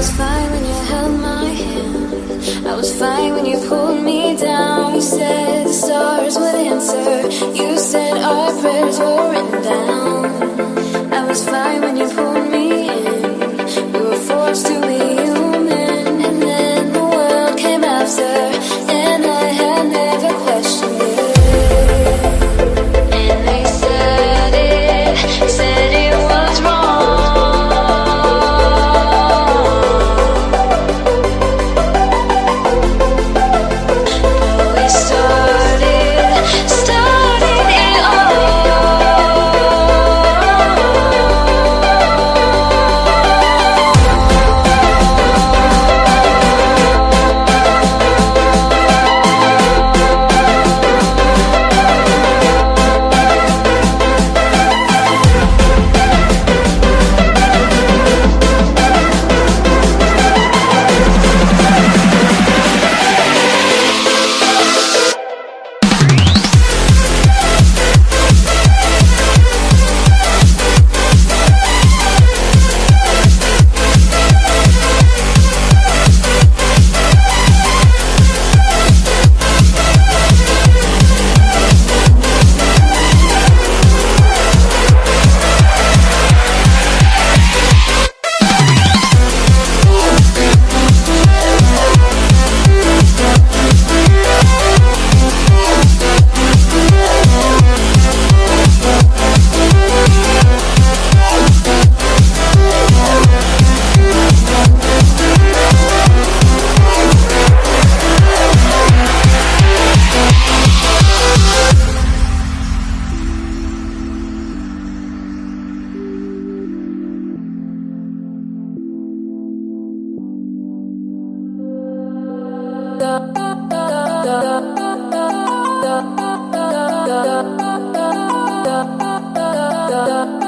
was fine when you held my hand. I was fine when you pulled me down. You said the stars would answer. You said our prayers were written down. I was fine when you pulled me in. We were forced to be human. And then the world came after, and I had never questioned it. And they said it was wrong. But we started it da da da da da da da da da.